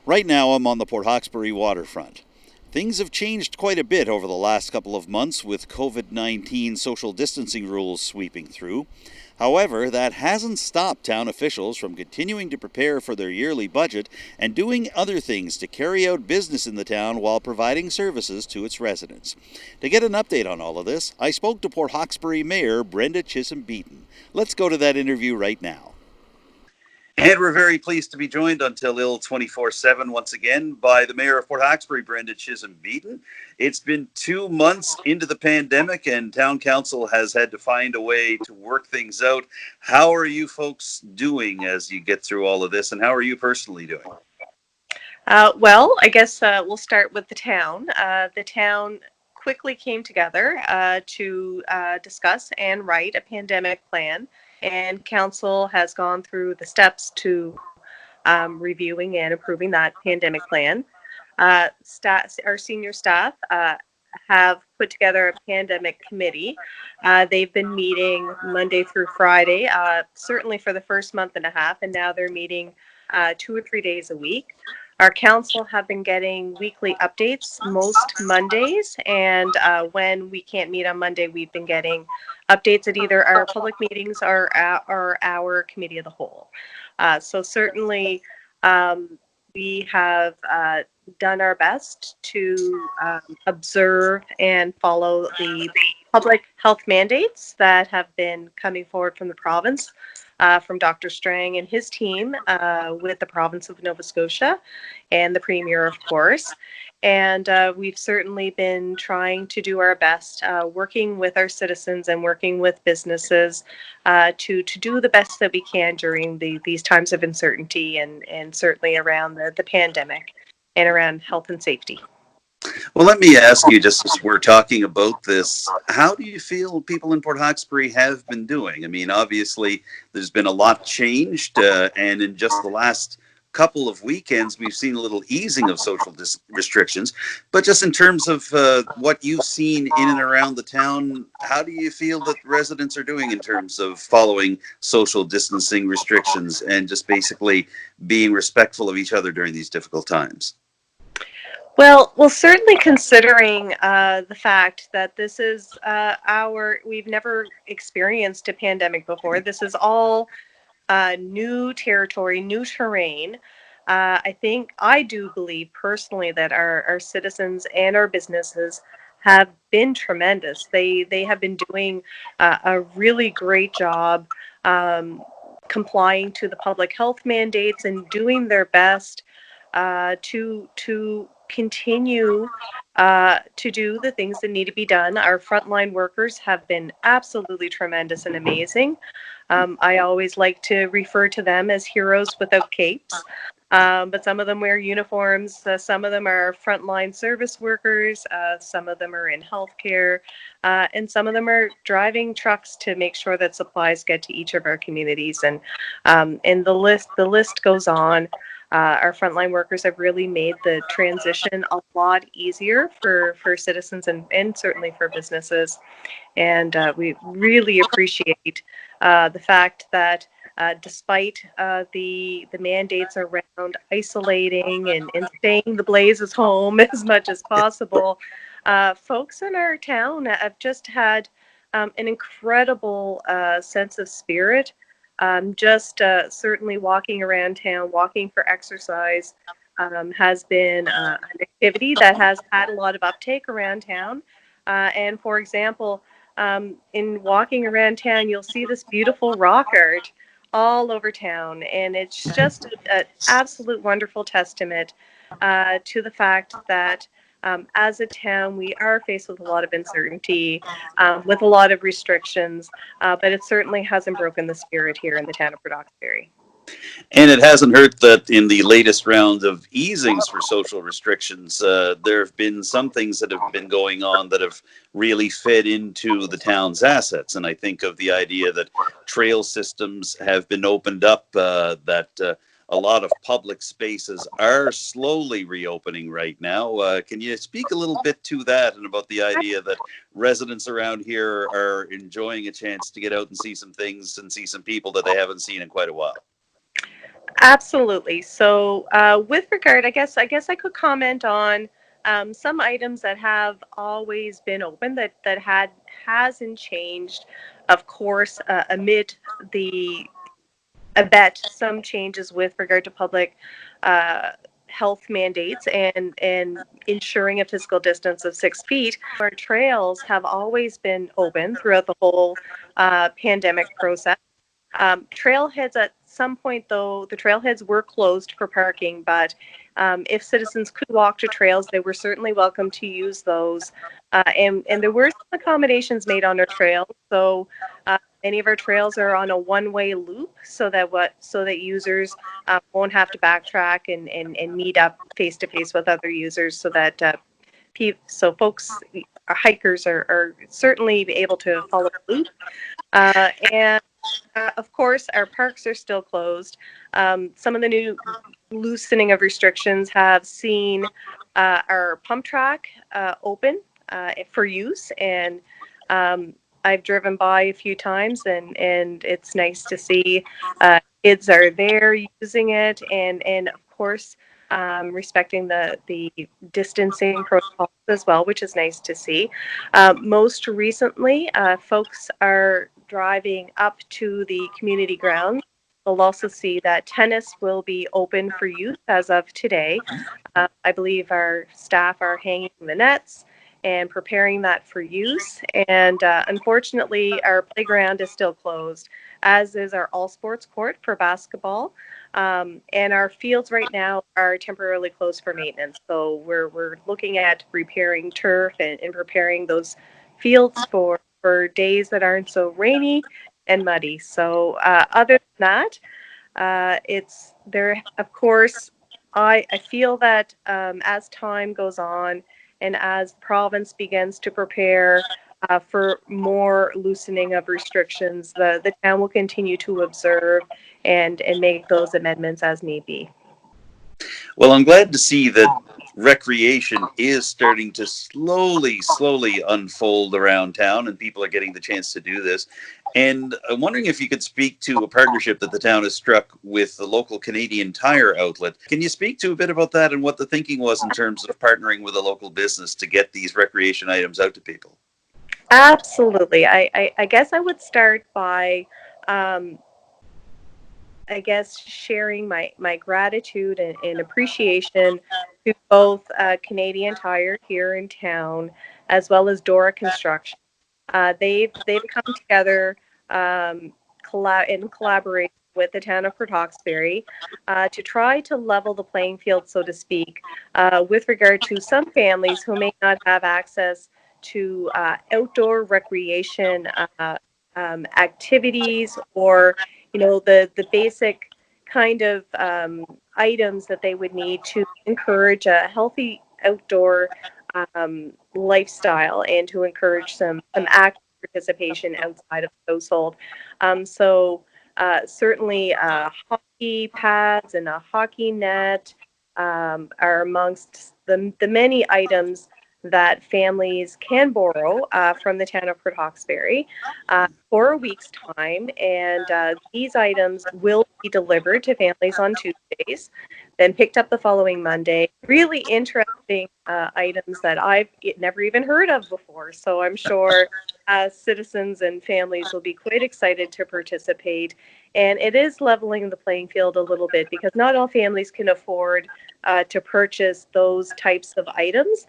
Right now, I'm on the Port Hawkesbury waterfront. Things have changed quite a bit over the last couple of months with COVID-19 social distancing rules sweeping through. However, that hasn't stopped town officials from continuing to prepare for their yearly budget and doing other things to carry out business in the town while providing services to its residents. To get an update on all of this, I spoke to Port Hawkesbury Mayor Brenda Chisholm-Beaton. Let's go to that interview right now. And we're very pleased to be joined on Telile 24/7 once again by the Mayor of Port Hawkesbury, Brenda Chisholm-Beaton. It's been 2 months into the pandemic and Town Council has had to find a way to work things out. How are you folks doing as you get through all of this, and how are you personally doing? Well, I guess we'll start with the town. The town quickly came together to discuss and write a pandemic plan, and council has gone through the steps to reviewing and approving that pandemic plan. Our senior staff have put together a pandemic committee. They've been meeting Monday through Friday, certainly for the first month and a half, and now they're meeting 2 or 3 days a week. Our council have been getting weekly updates most Mondays, and when we can't meet on Monday, we've been getting updates at either our public meetings or our committee of the whole. So certainly we have done our best to observe and follow the public health mandates that have been coming forward from the province, from Dr. Strang and his team with the province of Nova Scotia and the Premier, of course. And we've certainly been trying to do our best, working with our citizens and working with businesses to do the best that we can during these times of uncertainty and certainly around the pandemic and around health and safety. Well, let me ask you, just as we're talking about this, how do you feel people in Port Hawkesbury have been doing? I mean, obviously, there's been a lot changed, and in just the last couple of weekends, we've seen a little easing of social restrictions. But just in terms of what you've seen in and around the town, how do you feel that residents are doing in terms of following social distancing restrictions and just basically being respectful of each other during these difficult times? Well, certainly considering the fact that this is we've never experienced a pandemic before. This is all new territory, new terrain. I do believe personally that our citizens and our businesses have been tremendous. They have been doing a really great job complying to the public health mandates and doing their best to continue to do the things that need to be done. Our frontline workers have been absolutely tremendous and amazing. I always like to refer to them as heroes without capes. But some of them wear uniforms. Some of them are frontline service workers. Some of them are in healthcare. And some of them are driving trucks to make sure that supplies get to each of our communities. And the list goes on. Our frontline workers have really made the transition a lot easier for citizens and certainly for businesses. And we really appreciate the fact that despite the mandates around isolating and staying the blazes home as much as possible, folks in our town have just had an incredible sense of spirit. Certainly walking around town, walking for exercise has been an activity that has had a lot of uptake around town. And for example, in walking around town, you'll see this beautiful rock art all over town. And it's just an absolute wonderful testament to the fact that as a town, we are faced with a lot of uncertainty, with a lot of restrictions, but it certainly hasn't broken the spirit here in the town of Port Hawkesbury. And it hasn't hurt that in the latest round of easings for social restrictions, there have been some things that have been going on that have really fed into the town's assets. And I think of the idea that trail systems have been opened up, that a lot of public spaces are slowly reopening right now. Can you speak a little bit to that and about the idea that residents around here are enjoying a chance to get out and see some things and see some people that they haven't seen in quite a while? Absolutely. So, with regard, I guess I could comment on some items that have always been open that hasn't changed. Of course, amid the abet some changes with regard to public uh, health mandates and ensuring a physical distance of 6 feet. Our trails have always been open throughout the whole pandemic process. Trailheads at some point, though, the trailheads were closed for parking, but if citizens could walk to trails, they were certainly welcome to use those. And there were some accommodations made on our trails. So many of our trails are on a one-way loop, so that users won't have to backtrack and meet up face to face with other users, so that so folks, hikers are certainly able to follow the loop. And of course, our parks are still closed. Some of the new loosening of restrictions have seen our pump track open for use, and I've driven by a few times, and it's nice to see kids are there using it, and of course, respecting the distancing protocols as well, which is nice to see. Most recently, folks are driving up to the community grounds. They'll also see that tennis will be open for use as of today. I believe our staff are hanging the nets and preparing that for use. And unfortunately, our playground is still closed, as is our all sports court for basketball. And our fields right now are temporarily closed for maintenance. So we're looking at repairing turf and preparing those fields for days that aren't so rainy and muddy. So other than that, it's there. Of course, I feel that as time goes on and as the province begins to prepare for more loosening of restrictions, the town will continue to observe and make those amendments as need be. Well, I'm glad to see that recreation is starting to slowly unfold around town and people are getting the chance to do this. And I'm wondering if you could speak to a partnership that the town has struck with the local Canadian Tire outlet. Can you speak to a bit about that and what the thinking was in terms of partnering with a local business to get these recreation items out to people? Absolutely. I guess I would start by um, I guess sharing my gratitude and appreciation to both Canadian Tire here in town as well as Dora Construction. They've come together in collaboration with the town of Port Hawkesbury to try to level the playing field, so to speak, with regard to some families who may not have access to outdoor recreation activities, or the basic kind of items that they would need to encourage a healthy outdoor lifestyle and to encourage some active participation outside of the household. Certainly hockey pads and a hockey net are amongst the many items that families can borrow from the town of Port Hawkesbury for a week's time. And these items will be delivered to families on Tuesdays, then picked up the following Monday. Really interesting items that I've never even heard of before. So I'm sure citizens and families will be quite excited to participate. And it is leveling the playing field a little bit because not all families can afford to purchase those types of items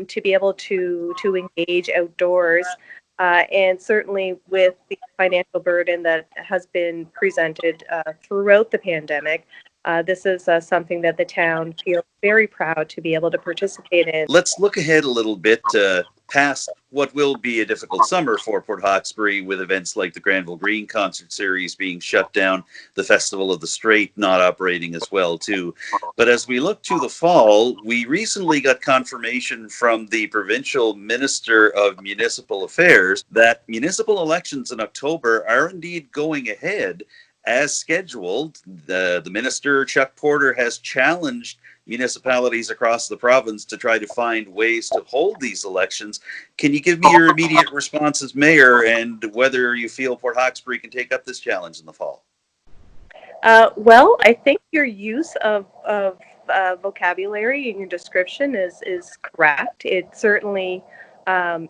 to be able to engage outdoors. And certainly with the financial burden that has been presented throughout the pandemic, this is something that the town feels very proud to be able to participate in. Let's look ahead a little bit past what will be a difficult summer for Port Hawkesbury, with events like the Granville Green concert series being shut down, the Festival of the Strait not operating as well too. But as we look to the fall, we recently got confirmation from the provincial Minister of Municipal Affairs that municipal elections in October are indeed going ahead as scheduled. The minister, Chuck Porter, has challenged municipalities across the province to try to find ways to hold these elections. Can you give me your immediate response as mayor and whether you feel Port Hawkesbury can take up this challenge in the fall? Well, I think your use of vocabulary in your description is correct. It certainly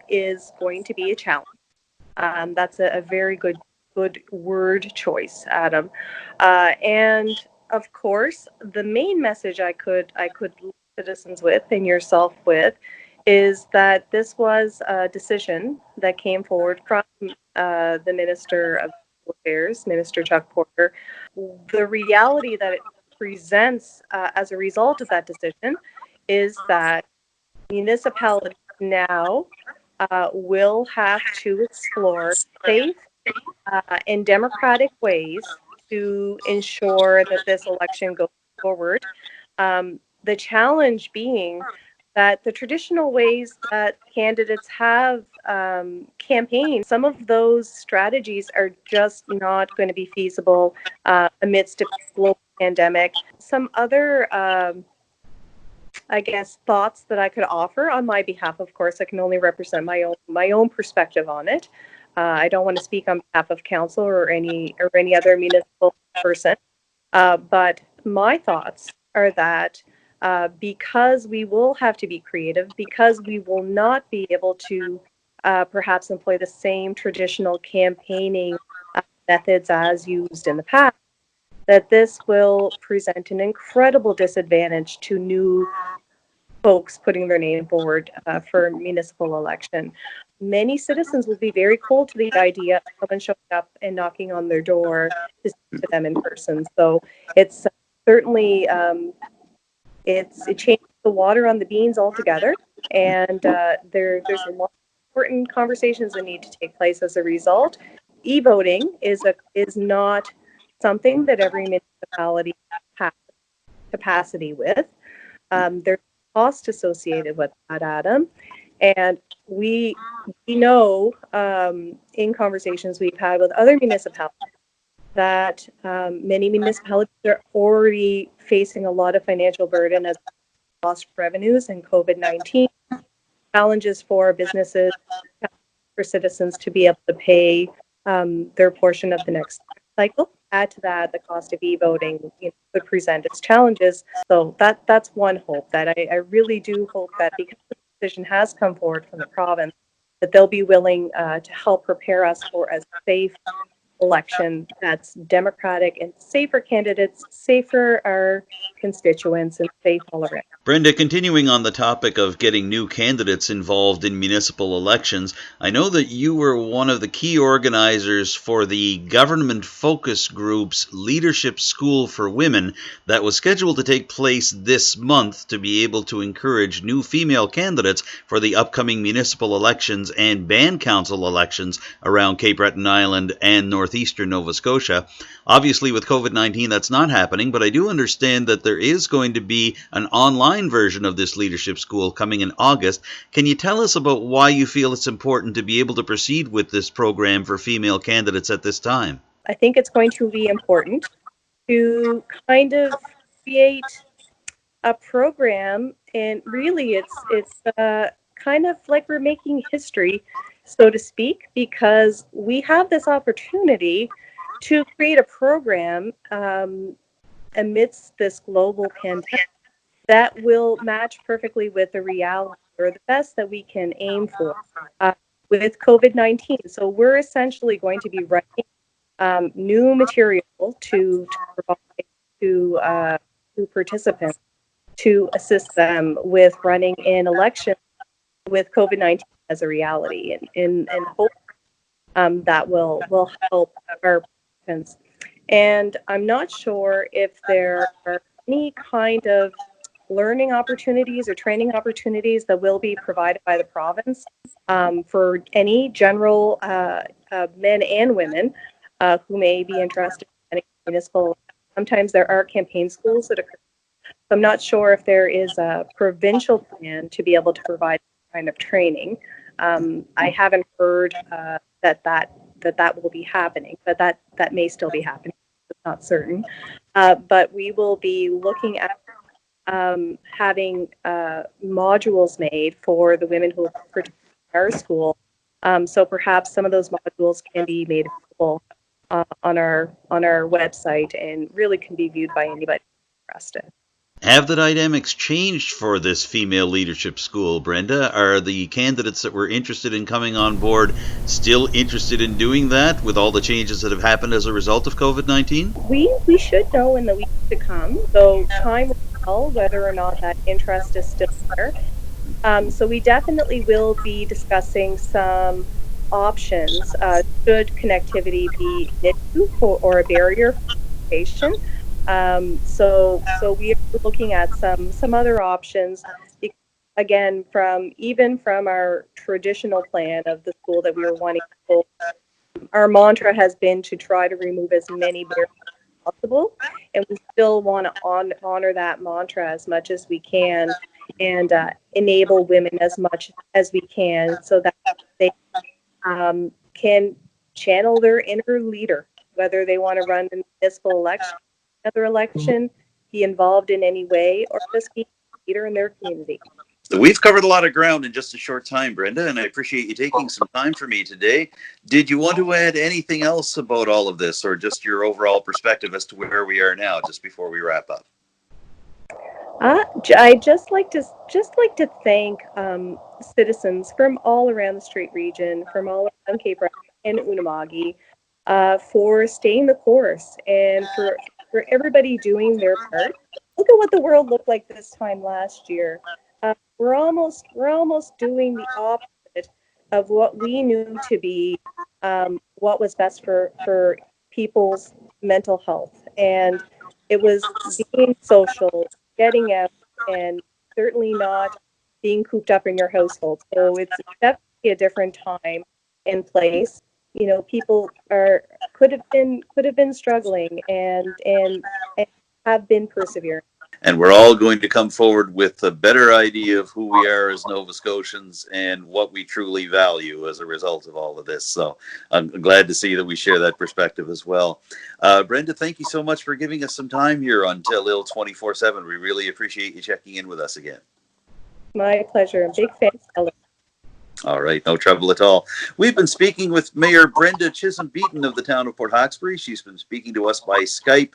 is going to be a challenge. That's a very good word choice, Adam. And of course, the main message I could leave citizens with and yourself with is that this was a decision that came forward from the Minister of Civil Affairs, Minister Chuck Porter. The reality that it presents as a result of that decision is that municipalities now will have to explore safe in democratic ways to ensure that this election goes forward. The challenge being that the traditional ways that candidates have campaigned, some of those strategies are just not going to be feasible amidst a global pandemic. Some other I guess thoughts that I could offer on my behalf. Of course, I can only represent my own perspective on it. I don't want to speak on behalf of council or any other municipal person. But my thoughts are that because we will have to be creative, because we will not be able to perhaps employ the same traditional campaigning methods as used in the past, that this will present an incredible disadvantage to new folks putting their name forward for municipal election. Many citizens will be very cold to the idea of someone showing up and knocking on their door to speak to them in person. So it's certainly it changes the water on the beans altogether, and there's a lot of important conversations that need to take place as a result. E-voting is not something that every municipality has capacity with. There's cost associated with that, Adam. And we know in conversations we've had with other municipalities that many municipalities are already facing a lot of financial burden as lost revenues and COVID-19 challenges for businesses, for citizens to be able to pay their portion of the next cycle. Add to that the cost of e-voting, could present its challenges. So that's one hope, that I really do hope that because the decision has come forward from the province, that they'll be willing to help prepare us for a safe election that's democratic and safer candidates, safer our constituents, and safe all around. Brenda, continuing on the topic of getting new candidates involved in municipal elections, I know that you were one of the key organizers for the government focus group's Leadership School for Women that was scheduled to take place this month to be able to encourage new female candidates for the upcoming municipal elections and band council elections around Cape Breton Island and northeastern Nova Scotia. Obviously, with COVID-19, that's not happening, but I do understand that there is going to be an online version of this leadership school coming in August. Can you tell us about why you feel it's important to be able to proceed with this program for female candidates at this time? I think it's going to be important to kind of create a program, and really it's kind of like we're making history, so to speak, because we have this opportunity to create a program amidst this global pandemic that will match perfectly with the reality or the best that we can aim for with COVID-19. So we're essentially going to be writing new material to provide to participants to assist them with running an election with COVID-19 as a reality, and hope that will help our participants. And I'm not sure if there are any kind of learning opportunities or training opportunities that will be provided by the province for any general men and women who may be interested in municipal. Sometimes there are campaign schools that occur. I'm not sure if there is a provincial plan to be able to provide that kind of training. I haven't heard that will be happening, but that may still be happening. It's not certain. But we will be looking at having modules made for the women who participate in our school. So perhaps some of those modules can be made available on our website, and really can be viewed by anybody interested. Have the dynamics changed for this female leadership school, Brenda? Are the candidates that were interested in coming on board still interested in doing that with all the changes that have happened as a result of COVID-19? We should know in the weeks to come, so time will tell whether or not that interest is still there. So we definitely will be discussing some options should connectivity be an issue or a barrier for education. So we are looking at some other options. Again, from our traditional plan of the school that we were wanting to hold, our mantra has been to try to remove as many barriers as possible, and we still want to honor that mantra as much as we can, and enable women as much as we can, so that they can channel their inner leader, whether they want to run in municipal election, another election, be involved in any way, or just be a leader in their community. We've covered a lot of ground in just a short time, Brenda, and I appreciate you taking some time for me today. Did you want to add anything else about all of this, or just your overall perspective as to where we are now, just before we wrap up? I just like to thank citizens from all around the Strait region, from all around Cape Breton and Unama'ki, for staying the course, and for everybody doing their part. Look at what the world looked like this time last year. We're almost doing the opposite of what we knew to be what was best for people's mental health, and it was being social, getting out, and certainly not being cooped up in your household. So it's definitely a different time and place. You know, people could have been struggling, and have been persevering. And we're all going to come forward with a better idea of who we are as Nova Scotians and what we truly value as a result of all of this. So I'm glad to see that we share that perspective as well. Brenda, thank you so much for giving us some time here on Telile 24/7. We really appreciate you checking in with us again. My pleasure. Big fan. All right, no trouble at all. We've been speaking with Mayor Brenda Chisholm-Beaton of the town of Port Hawkesbury. She's been speaking to us by Skype